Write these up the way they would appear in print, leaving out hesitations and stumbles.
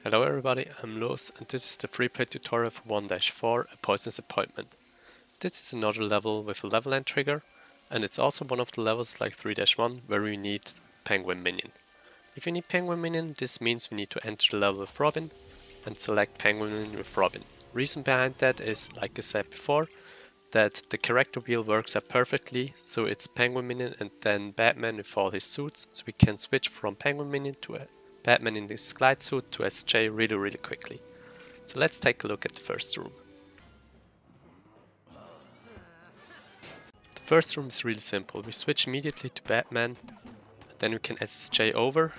Hello everybody, I'm Luz and this is the free play tutorial for 1-4, A Poisonous Appointment. This is another level with a level end trigger, and it's also one of the levels like 3-1 where we need Penguin Minion. If you need Penguin Minion, this means we need to enter the level with Robin and select Penguin Minion with Robin. Reason behind that is, like I said before, that the character wheel works out perfectly, so it's Penguin Minion and then Batman with all his suits, so we can switch from Penguin Minion to a Batman in his glide suit to SJ really quickly. So let's take a look at the first room. The first room is really simple. We switch immediately to Batman, then we can SSJ over,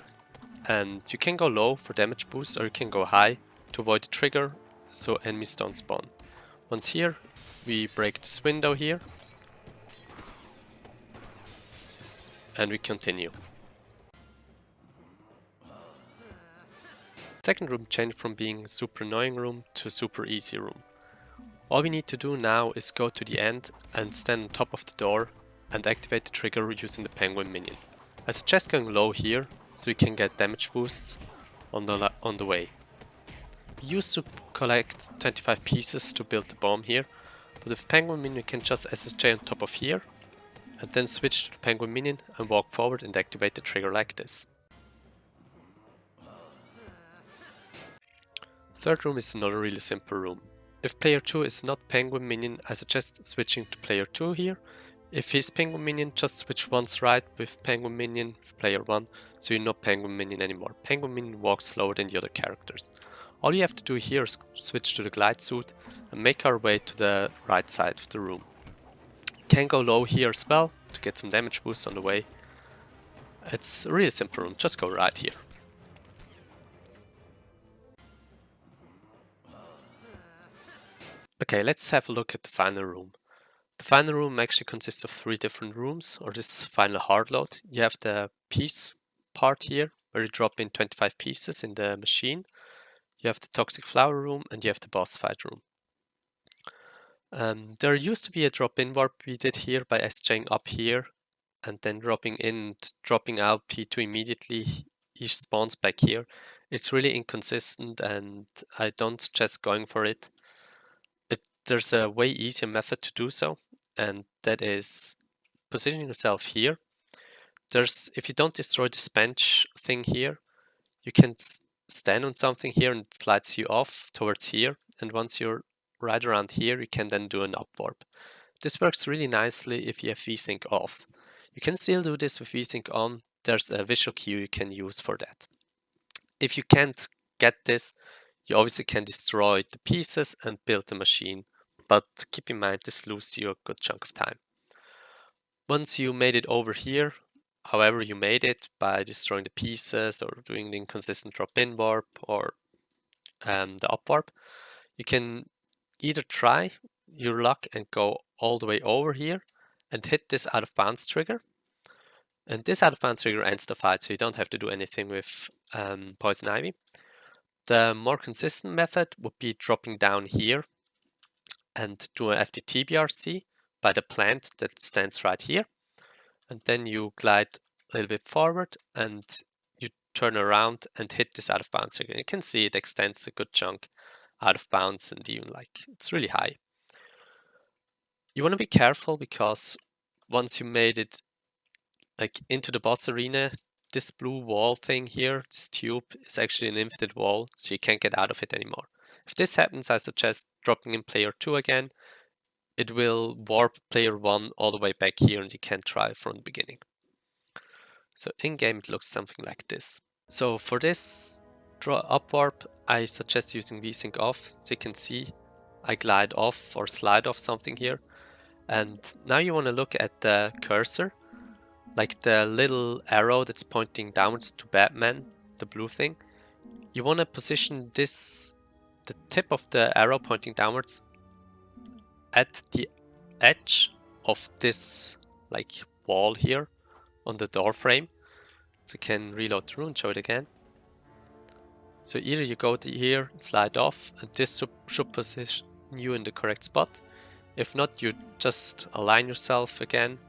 and you can go low for damage boost or you can go high to avoid the trigger so enemies don't spawn. Once here, we break this window here, and we continue. Second room changed from being a super annoying room to a super easy room. All we need to do now is go to the end and stand on top of the door and activate the trigger using the Penguin Minion. I suggest going low here so we can get damage boosts on the way. We used to collect 25 pieces to build the bomb here, but with Penguin Minion we can just SSJ on top of here and then switch to the Penguin Minion and walk forward and activate the trigger like this. Third room is another really simple room. If player 2 is not Penguin Minion, I suggest switching to player 2 here. If he's Penguin Minion, just switch once right with Penguin Minion with player 1, so you're not Penguin Minion anymore. Penguin Minion walks slower than the other characters. All you have to do here is switch to the glide suit and make our way to the right side of the room. You can go low here as well to get some damage boost on the way. It's a really simple room, just go right here. Okay, let's have a look at the final room. The final room actually consists of 3 different rooms, or this final hard load. You have the piece part here, where you drop in 25 pieces in the machine. You have the toxic flower room, and you have the boss fight room. There used to be a drop-in warp we did here by SJing up here, and then dropping in and dropping out P2 immediately. He spawns back here. It's really inconsistent, and I don't suggest going for it. There's a way easier method to do so, and that is positioning yourself here. If you don't destroy this bench thing here, you can stand on something here and it slides you off towards here, and once you're right around here, you can then do an up warp. This works really nicely if you have VSync off. You can still do this with VSync on. There's a visual cue you can use for that. If you can't get this, you obviously can destroy the pieces and build the machine, but keep in mind this loses you a good chunk of time. Once you made it over here, however you made it, by destroying the pieces or doing the inconsistent drop-in warp or the up warp, you can either try your luck and go all the way over here and hit this out of bounds trigger. And this out of bounds trigger ends the fight, so you don't have to do anything with Poison Ivy. The more consistent method would be dropping down here and do an FTT BRC by the plant that stands right here. And then you glide a little bit forward and you turn around and hit this out of bounds trigger. You can see it extends a good chunk out of bounds, and even it's really high. You want to be careful because once you made it into the boss arena, this blue wall thing here, this tube, is actually an infinite wall, so you can't get out of it anymore. If this happens, I suggest dropping in player 2 again. It will warp player 1 all the way back here and you can try from the beginning. So in game it looks something like this. So for this up warp, I suggest using VSync off. So you can see I glide off or slide off something here. And now you want to look at the cursor, like the little arrow that's pointing downwards to Batman, the blue thing. You want to position the tip of the arrow pointing downwards at the edge of this wall here on the door frame. So you can reload the room and show it again. So either you go here, slide off, and this should position you in the correct spot. If not, you just align yourself again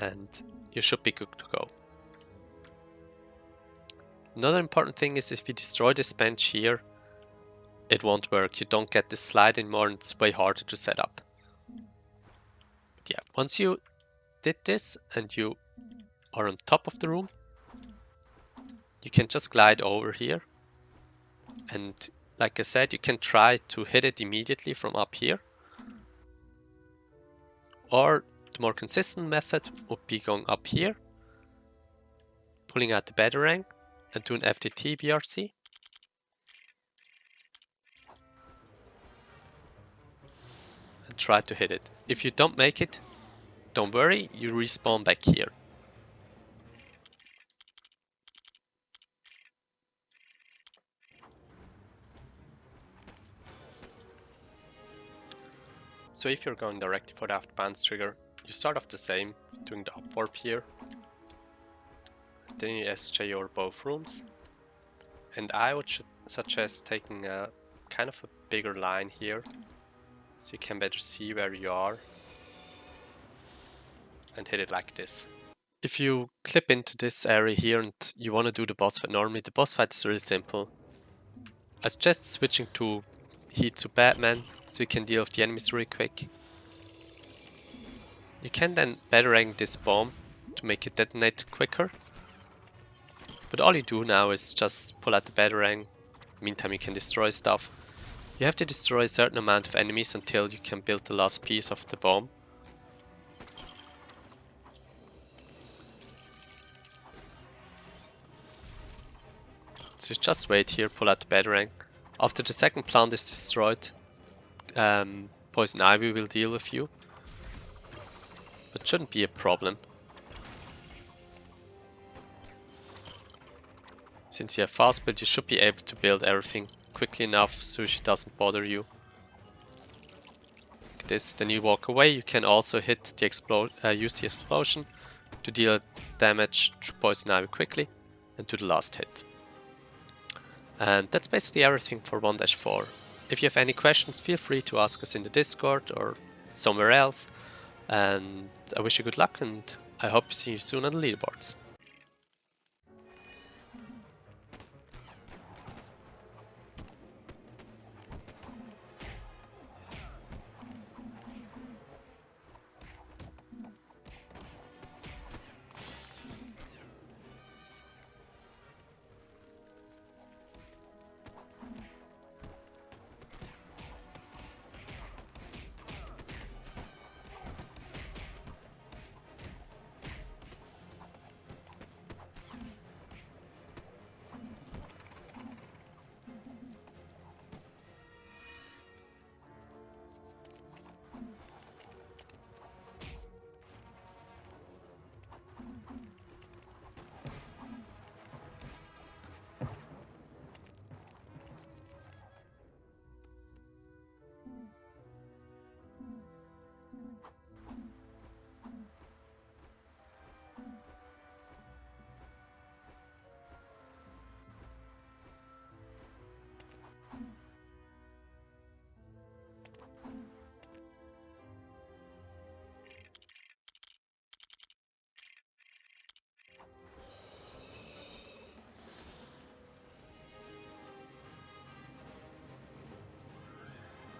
and you should be good to go. Another important thing is if you destroy this bench here, it won't work. You don't get this slide anymore and it's way harder to set up. But yeah, once you did this and you are on top of the room, you can just glide over here. And like I said, you can try to hit it immediately from up here. Or the more consistent method would be going up here, pulling out the Batarang and doing FTT BRC. And try to hit it. If you don't make it, don't worry, you respawn back here. So if you're going directly for the afterbounce trigger, you start off the same, doing the up warp here. Then you SJ over both rooms. And I would suggest taking a kind of a bigger line here, so you can better see where you are. And hit it like this. If you clip into this area here and you want to do the boss fight normally, the boss fight is really simple. I suggest switching to Heat to Batman, so you can deal with the enemies really quick. You can then Batarang this bomb to make it detonate quicker. But all you do now is just pull out the Batarang. Meantime you can destroy stuff. You have to destroy a certain amount of enemies until you can build the last piece of the bomb. So just wait here, pull out the Batarang. After the second plant is destroyed, Poison Ivy will deal with you. But shouldn't be a problem. Since you have fast build, you should be able to build everything quickly enough so she doesn't bother you. Like this, then you walk away. You can also hit the use the explosion to deal damage to Poison Ivy quickly and do the last hit. And that's basically everything for 1-4. If you have any questions, feel free to ask us in the Discord or somewhere else. And I wish you good luck, and I hope to see you soon on the leaderboards.